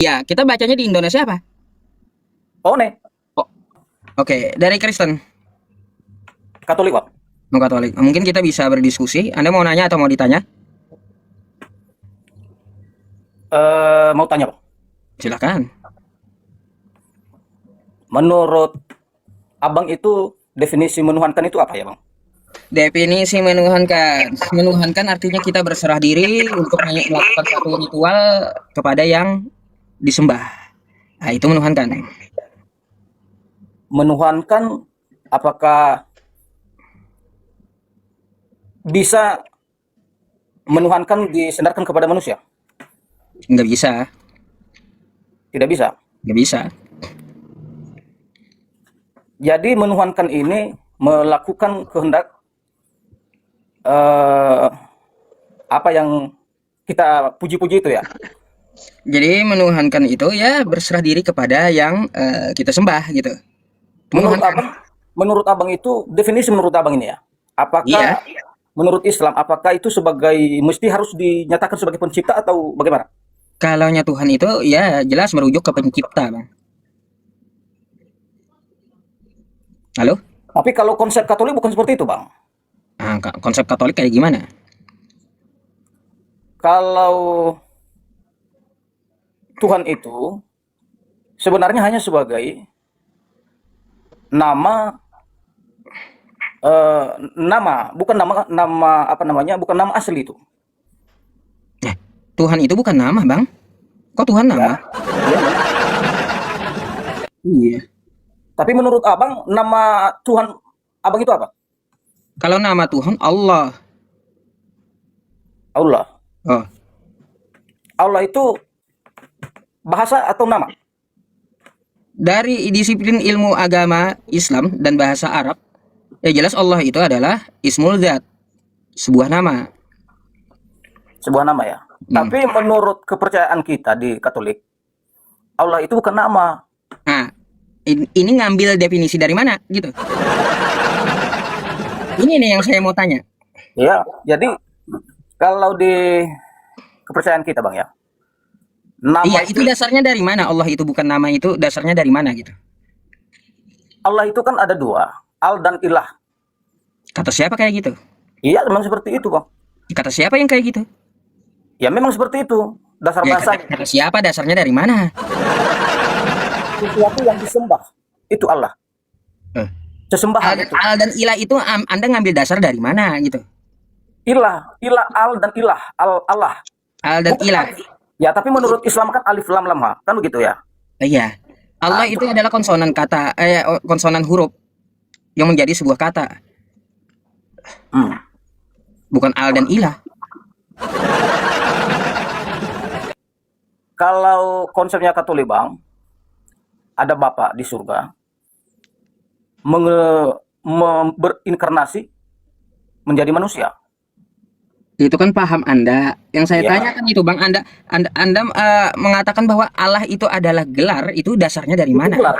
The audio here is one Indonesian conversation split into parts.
Ya, kita bacanya di Indonesia apa? One, Oh, oke, dari Kristen, Katolik, Bang. mau Katolik. Mungkin kita bisa berdiskusi. Anda mau nanya atau mau ditanya? Mau tanya, Bang. Silakan. Menurut Abang itu definisi menuhankan itu apa ya, Bang? Definisi menuhankan. Menuhankan artinya kita berserah diri untuk melakukan satu ritual kepada yang disembah. Nah, itu menuhankan. Menuhankan apakah bisa menuhankan disandarkan kepada manusia? Nggak bisa. Tidak bisa. Nggak bisa. Jadi menuhankan ini melakukan kehendak eh, apa yang kita puji-puji itu ya. Jadi menuhankan itu ya berserah diri kepada yang kita sembah gitu. Itu Menurut menuhankan. Abang, menurut Abang itu definisi menurut Abang ini ya. Iya. Apakah menurut Islam apakah itu sebagai mesti harus dinyatakan sebagai pencipta atau bagaimana? Kalaunya Tuhan itu ya jelas merujuk ke pencipta, Bang. Halo? Tapi kalau konsep Katolik bukan seperti itu, Bang. Ah, konsep Katolik kayak gimana? Kalau Tuhan itu sebenarnya hanya sebagai nama nama, bukan nama nama apa namanya, bukan nama asli itu. Eh, Tuhan itu bukan nama, Bang. Kok Tuhan nama? Ya, iya memang. Iya. Tapi menurut Abang nama Tuhan Abang itu apa? Kalau nama Tuhan Allah. Allah. Oh, Allah itu bahasa atau nama? dari disiplin ilmu agama Islam dan bahasa Arab, ya jelas Allah itu adalah Ismul Zat, sebuah nama. Sebuah nama ya. Hmm. Tapi menurut kepercayaan kita di Katolik, Allah itu bukan nama. Nah, ini ngambil definisi dari mana gitu? Ini nih yang saya mau tanya. Ya, jadi kalau di kepercayaan kita, Bang ya, Iya, nama itu itu dasarnya dari mana? Allah itu bukan nama itu dasarnya dari mana gitu? Allah itu kan ada dua, Al dan Ilah. Kata siapa kayak gitu? Iya, memang seperti itu, Bang. Kata siapa yang kayak gitu? Ya memang seperti itu. Dasar Ya kata, bahasanya. kata siapa dasarnya dari mana? Sesuatu yang disembah, itu Allah. Eh, Sesembahan Al, itu. al dan ilah itu Anda ngambil dasar dari mana gitu? Ilah, ilah Al dan ilah, Al Allah. Al dan Bukan ilah. alif. Ya, tapi menurut Islam kan alif lam lam ha. Kan begitu ya. Iya. Nah, Allah itu itu adalah konsonan kata, konsonan huruf yang menjadi sebuah kata, hmm. bukan al dan ilah. Kalau konsepnya Katolik, Bang, ada Bapa di surga berinkarnasi menjadi manusia. Itu kan paham Anda. Yang saya Ya, tanyakan itu, Bang, Anda mengatakan bahwa Allah itu adalah gelar, itu dasarnya dari itu mana? gelar.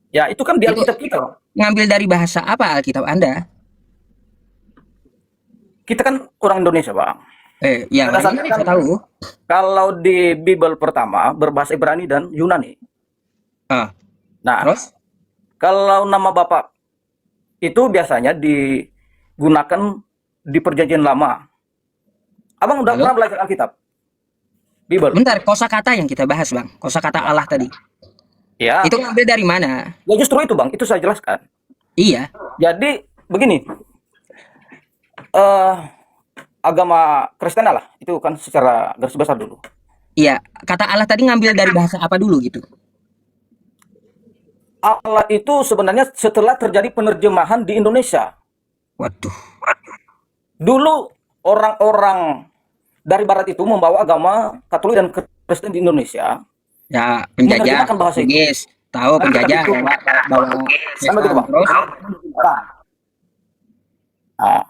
Ya, itu kan di Itu Alkitab kita, Bang. ngambil dari bahasa apa Alkitab Anda? Kita kan orang Indonesia, Bang. Ya orang Berdasarkan kan Indonesia tahu. kalau di Bible pertama berbahasa Ibrani dan Yunani. Ah, Nah, terus? kalau nama Bapak itu biasanya digunakan di Perjanjian Lama. Abang udah Lalu? pernah belajar Alkitab? Bible? Bentar, kosakata yang kita bahas, Bang. Kosakata Allah tadi. Ya, Itu ngambil dari mana? ya justru itu, Bang. Itu saya jelaskan. Iya. Jadi begini, eh agama Kristen lah, itu kan secara garis besar dulu. Iya, kata Allah tadi ngambil dari bahasa apa dulu gitu? Allah itu sebenarnya setelah terjadi penerjemahan di Indonesia. Waduh. Dulu orang-orang dari Barat itu membawa agama Katolik dan Kristen di Indonesia, Ya, penjajah menerjemahkan bahasa itu. Portugis. Tahu Alkitab penjajah itu bawa kan begitu, Islam Bang. terus. Nah,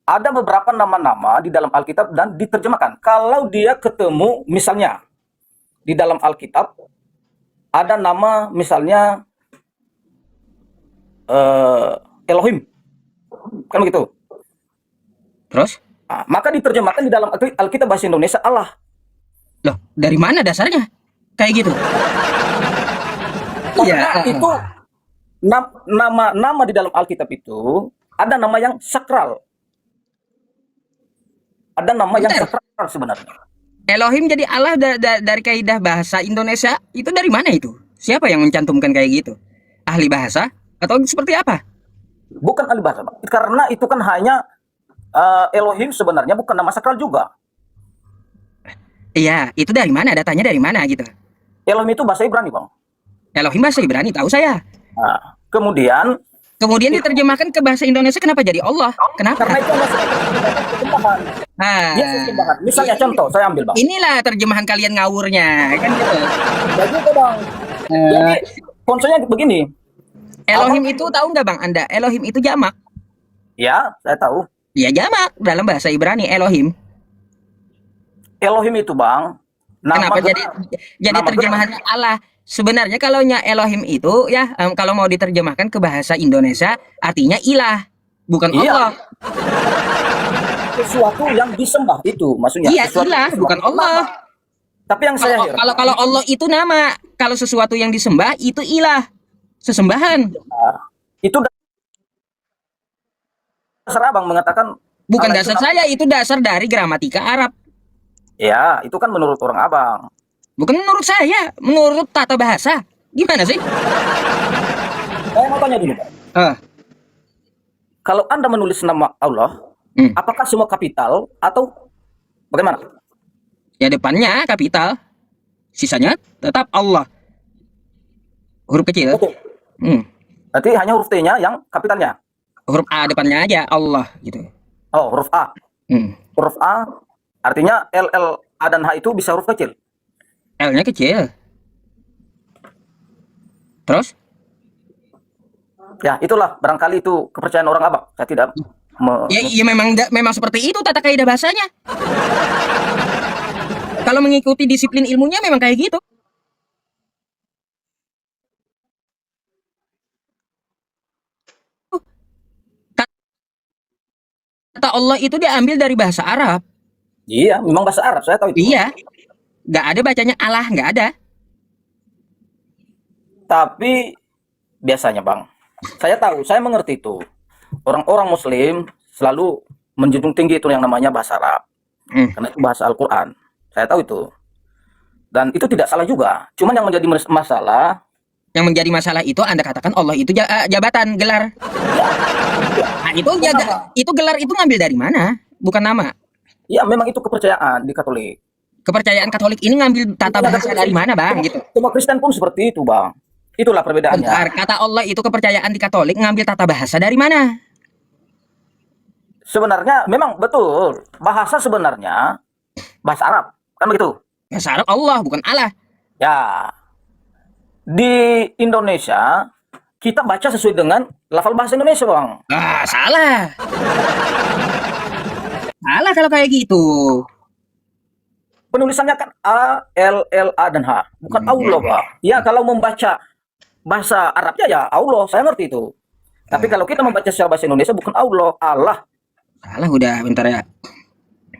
ada beberapa nama-nama di dalam Alkitab dan diterjemahkan. Kalau dia ketemu, misalnya di dalam Alkitab ada nama misalnya eh, Elohim, kan begitu. Terus? Nah, maka diterjemahkan di dalam Alkitab bahasa Indonesia Allah. Loh, dari mana dasarnya? Kayak gitu. Iya. Karena itu nama di dalam Alkitab itu ada nama yang sakral. Ada nama yang Bentar. sakral sebenarnya. Elohim jadi Allah dari kaidah bahasa Indonesia itu dari mana itu? Siapa yang mencantumkan kayak gitu? Ahli bahasa atau seperti apa? Bukan ahli bahasa, Bang. Karena itu kan hanya Elohim sebenarnya bukan nama sakral juga. Iya, itu dari mana? Datanya dari mana gitu? Elohim itu bahasa Ibrani, Bang. Elohim bahasa Ibrani, tahu saya. Nah, kemudian Kemudian diterjemahkan ke bahasa Indonesia, kenapa jadi Allah? Kenapa? karena itu adalah terjemahan. Dia Nah, terjemahan. Misalnya contoh, saya ambil, Bang. inilah terjemahan kalian ngawurnya, kan gitu. Ya juga, Bang. Jadi konsepnya begini. Elohim itu tahu nggak bang Anda? Elohim itu jamak. Ya, saya tahu. Ya jamak dalam bahasa Ibrani Elohim. Elohim itu, Bang, nama Kenapa gelar. jadi Nama terjemahannya Allah? Sebenarnya kalau Elohim itu ya kalau mau diterjemahkan ke bahasa Indonesia artinya ilah, bukan Iya. Allah. Sesuatu yang disembah itu maksudnya. Iya Sesuatu ilah, yang bukan disembah. Allah. Tapi yang saya heran, Kalau Allah itu nama, kalau sesuatu yang disembah itu ilah, sesembahan. itu dasar Abang mengatakan Bukan Allah itu dasar saya, itu dasar dari gramatika Arab. ya, itu kan menurut orang Abang. Bukan menurut saya, menurut tata bahasa. Gimana sih? Saya mau tanya dulu, Bang. Kalau Anda menulis nama Allah, apakah semua kapital atau bagaimana? Ya depannya kapital, sisanya tetap Allah. Huruf kecil. Betul. Berarti hanya huruf T-nya yang kapitalnya. Huruf A depannya aja Allah gitu. Oh, huruf A. Huruf A artinya L, A dan H itu bisa huruf kecil. L-nya kecil. Terus? Ya, itulah barangkali itu kepercayaan orang Abang. Saya tidak Ya memang seperti itu tata kaidah bahasanya. Kalau mengikuti disiplin ilmunya memang kayak gitu. Kata Allah itu diambil dari bahasa Arab. Iya, memang bahasa Arab, saya tahu itu. Iya. Nggak ada bacanya Allah, nggak ada. Tapi biasanya, Bang, saya tahu, saya mengerti itu. Orang-orang Muslim selalu menjunjung tinggi itu yang namanya bahasa Arab. Karena itu bahasa Al-Quran. Saya tahu itu. Dan itu tidak salah juga. Cuman yang menjadi masalah, Yang menjadi masalah itu Anda katakan Allah itu jabatan, gelar. Nah, itu gelar itu ngambil dari mana? Bukan nama. ya memang itu kepercayaan di Katolik. Kepercayaan Katolik ini ngambil tata bahasa dari mana, Bang? Gitu. Semua Kristen pun seperti itu, Bang. Itulah perbedaannya. Bentar, kata Allah itu kepercayaan di Katolik ngambil tata bahasa dari mana? Sebenarnya memang betul. Bahasa sebenarnya bahasa Arab. Kan begitu? Bahasa Arab Allah, bukan Allah. Ya. Di Indonesia, kita baca sesuai dengan lafal bahasa Indonesia, Bang. Ah, salah. Salah kalau kayak gitu. Penulisannya kan A, L, A, dan H. Bukan Allah, Bang. Ya, kalau membaca bahasa Arabnya ya Allah, saya ngerti itu. Tapi kalau kita membaca secara bahasa Indonesia, bukan Allah. Salah udah, bentar ya.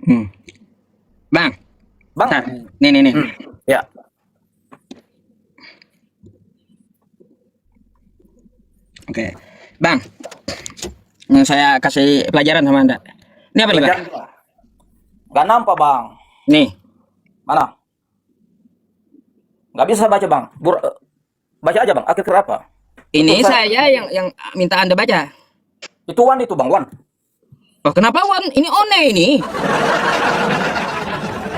Bang. Bang. Bentar. Nih. Ya. Oke. Bang. Saya kasih pelajaran sama Anda. Ini apa nih, Bang? Gak nampak, Bang. Nih. Mana? Gak bisa baca, Bang. Baca aja, Bang. Akhir apa? Ini Itu saya yang minta Anda baca. Itu Wan itu, Bang. Wan. Oh, kenapa Wan? Ini One ini.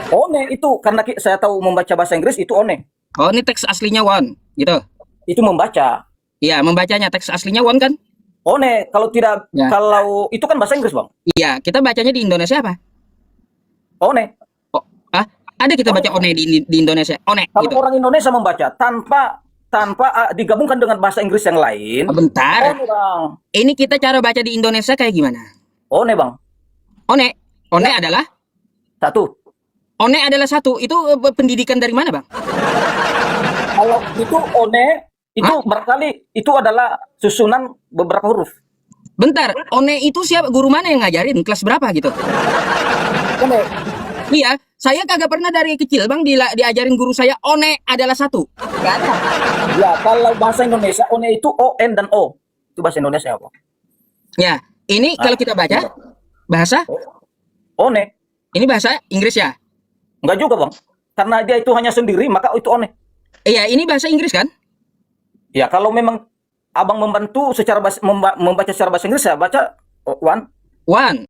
One itu karena saya tahu membaca bahasa Inggris itu one. Oh, ini teks aslinya Wan, gitu. Itu membaca. Iya, membacanya teks aslinya Wan kan? One kalau tidak Ya. kalau itu kan bahasa Inggris, Bang. Iya, kita bacanya di Indonesia apa? One. Oh, ada kita baca One di Indonesia. One Kalau gitu. orang Indonesia membaca tanpa digabungkan dengan bahasa Inggris yang lain. Oh, bentar. One, Bang. Ini kita cara baca di Indonesia kayak gimana? One, Bang. One Ya. adalah Satu. Itu pendidikan dari mana, Bang? Kalau itu one itu barangkali itu adalah susunan beberapa huruf. Bentar, One itu siapa? Guru mana yang ngajarin? Kelas berapa gitu? One. Iya, Saya kagak pernah dari kecil bang diajarin guru saya one adalah satu. Gak ada. Ya, kalau bahasa Indonesia one itu on dan o. Itu bahasa Indonesia apa? Ya, ini kalau kita baca iya. bahasa, One. ini bahasa Inggris ya. Enggak juga, Bang. Karena dia itu hanya sendiri, maka itu one. Iya, ini bahasa Inggris kan? Ya, kalau memang Abang membantu secara membaca secara bahasa Inggris, saya baca one. One.